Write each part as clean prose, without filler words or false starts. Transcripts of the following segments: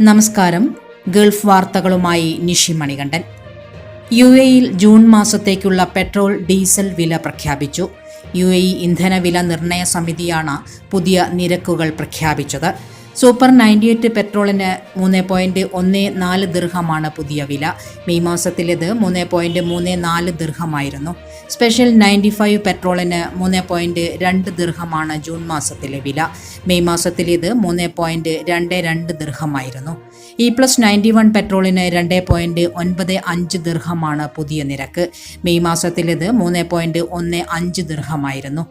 നമസ്കാരം. ഗൾഫ് വാർത്തകളുമായി നിഷി മണികണ്ഠൻ. UAE-യിൽ ജൂൺ മാസത്തേക്കുള്ള പെട്രോൾ, ഡീസൽ വില പ്രഖ്യാപിച്ചു. UAE ഇന്ധന വില നിർണയ സമിതിയാണ് പുതിയ നിരക്കുകൾ പ്രഖ്യാപിച്ചത്. സൂപ്പർ 98 പെട്രോളിന് 3.14 ദിർഹമാണ് പുതിയ വില. മെയ് മാസത്തിലേത് 3.34 ദിർഹമായിരുന്നു. സ്പെഷ്യൽ 95 പെട്രോളിന് 3.2 ദിർഹമാണ് ജൂൺ മാസത്തിലെ വില. മെയ് മാസത്തിലേത് 3.22 ദിർഹമായിരുന്നു. E+91 പെട്രോളിന് 2.95 ദിർഹമാണ് പുതിയ നിരക്ക്. മെയ് മാസത്തിലേത് 3.15 ദിർഹമായിരുന്നു.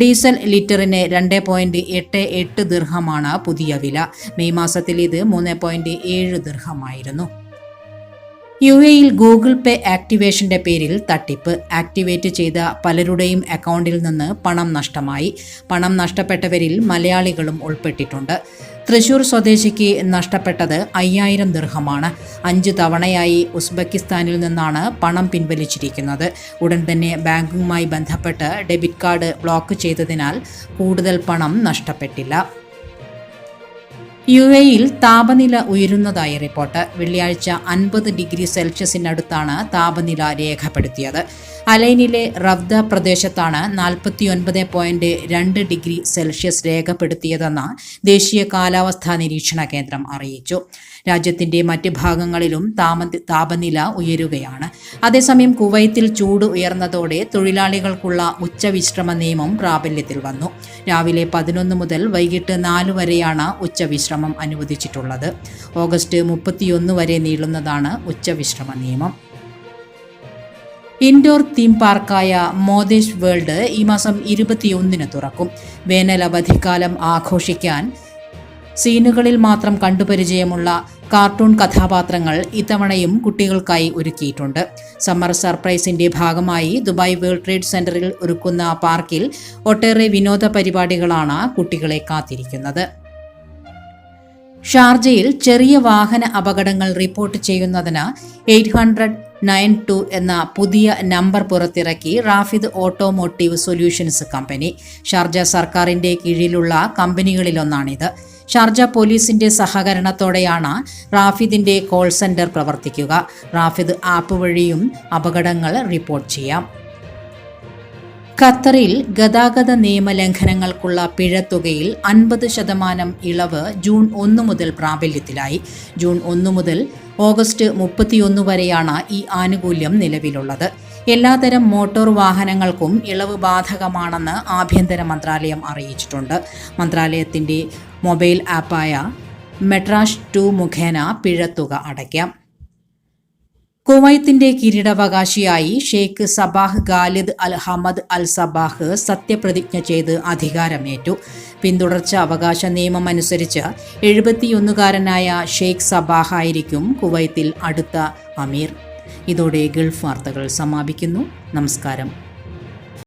ഡീസൽ ലിറ്ററിന് 2.88 ദിർഹമാണ് പുതിയ വില. മെയ് മാസത്തിൽ ഇത് 3.7 ദിർഹമായിരുന്നു. UAE-യിൽ ഗൂഗിൾ പേ ആക്ടിവേഷന്റെ പേരിൽ തട്ടിപ്പ്. ആക്ടിവേറ്റ് ചെയ്ത പലരുടെയും അക്കൗണ്ടിൽ നിന്ന് പണം നഷ്ടമായി. പണം നഷ്ടപ്പെട്ടവരിൽ മലയാളികളും ഉൾപ്പെട്ടിട്ടുണ്ട്. തൃശൂർ സ്വദേശിക്ക് നഷ്ടപ്പെട്ടത് 5000 ദിർഹമാണ്. 5 തവണയായി ഉസ്ബെക്കിസ്ഥാനിൽ നിന്നാണ് പണം പിൻവലിച്ചിരിക്കുന്നത്. ഉടൻ തന്നെ ബാങ്കുമായി ബന്ധപ്പെട്ട് ഡെബിറ്റ് കാർഡ് ബ്ലോക്ക് ചെയ്തതിനാൽ കൂടുതൽ പണം നഷ്ടപ്പെട്ടില്ല. UAE-യിൽ താപനില ഉയരുന്നതായി റിപ്പോർട്ട്. വെള്ളിയാഴ്ച 50 ഡിഗ്രി സെൽഷ്യസിനടുത്താണ് താപനില രേഖപ്പെടുത്തിയത്. അലൈനിലെ റവ്ദ പ്രദേശത്താണ് 49.2 ഡിഗ്രി സെൽഷ്യസ് രേഖപ്പെടുത്തിയതെന്ന് ദേശീയ കാലാവസ്ഥാ നിരീക്ഷണ കേന്ദ്രം അറിയിച്ചു. രാജ്യത്തിന്റെ മറ്റ് ഭാഗങ്ങളിലും താപനില ഉയരുകയാണ്. അതേസമയം കുവൈത്തിൽ ചൂട് ഉയർന്നതോടെ തൊഴിലാളികൾക്കുള്ള ഉച്ചവിശ്രമ നിയമം പ്രാബല്യത്തിൽ വന്നു. രാവിലെ 11 മുതൽ വൈകിട്ട് 4 വരെയാണ് ഉച്ചവിശ്രമം അനുവദിച്ചിട്ടുള്ളത്. ഓഗസ്റ്റ് 31 വരെ നീളുന്നതാണ് ഉച്ചവിശ്രമ നിയമം. ഇൻഡോർ തീം പാർക്കായ മോദേഷ് വേൾഡ് ഈ മാസം 21 തുറക്കും. വേനൽ അവധിക്കാലം ആഘോഷിക്കാൻ സീനുകളിൽ മാത്രം കണ്ടുപരിചയമുള്ള കാർട്ടൂൺ കഥാപാത്രങ്ങൾ ഇത്തവണയും കുട്ടികൾക്കായി ഒരുക്കിയിട്ടുണ്ട്. സമ്മർ സർപ്രൈസിന്റെ ഭാഗമായി ദുബായ് വേൾഡ് ട്രേഡ് സെന്ററിൽ ഒരുക്കുന്ന പാർക്കിൽ ഒട്ടേറെ വിനോദ പരിപാടികളാണ് കുട്ടികളെ കാത്തിരിക്കുന്നത്. ഷാർജയിൽ ചെറിയ വാഹന അപകടങ്ങൾ റിപ്പോർട്ട് ചെയ്യുന്നതിന് 800-92 എന്ന പുതിയ നമ്പർ പുറത്തിറക്കി റാഫിദ് ഓട്ടോമോട്ടീവ് സൊല്യൂഷൻസ് കമ്പനി. ഷാർജ സർക്കാരിന്റെ കീഴിലുള്ള കമ്പനികളിലൊന്നാണിത്. ഷാർജ പോലീസിന്റെ സഹകരണത്തോടെയാണ് റാഫിദിന്റെ കോൾ സെന്റർ പ്രവർത്തിക്കുക. റാഫിദ് ആപ്പ് വഴിയും അപകടങ്ങൾ റിപ്പോർട്ട് ചെയ്യാം. ഖത്തറിൽ ഗതാഗത നിയമലംഘനങ്ങൾക്കുള്ള പിഴത്തുകയിൽ 50% ഇളവ് ജൂൺ 1 മുതൽ പ്രാബല്യത്തിലായി. ജൂൺ 1 മുതൽ ഓഗസ്റ്റ് 31 വരെയാണ് ഈ ആനുകൂല്യം നിലവിലുള്ളത്. എല്ലാത്തരം മോട്ടോർ വാഹനങ്ങൾക്കും ഇളവ് ബാധകമാണെന്ന് ആഭ്യന്തര മന്ത്രാലയം അറിയിച്ചിട്ടുണ്ട്. മന്ത്രാലയത്തിന്റെ മൊബൈൽ ആപ്പായ മെട്രാഷ് 2 മുഖേന പിഴത്തുക അടയ്ക്കാം. കുവൈത്തിന്റെ കിരീടാവകാശിയായി Sheikh Sabah Khalid Al Hamad Al Sabah സത്യപ്രതിജ്ഞ ചെയ്ത് അധികാരമേറ്റു. പിന്തുടർച്ച അവകാശ നിയമം അനുസരിച്ച് 71കാരനായ ഷെയ്ഖ് സബാഹ് ആയിരിക്കും കുവൈത്തിൽ അടുത്ത അമീർ. ഇതോടെ ഗൾഫ് വാർത്തകൾ സമാപിക്കുന്നു. നമസ്കാരം.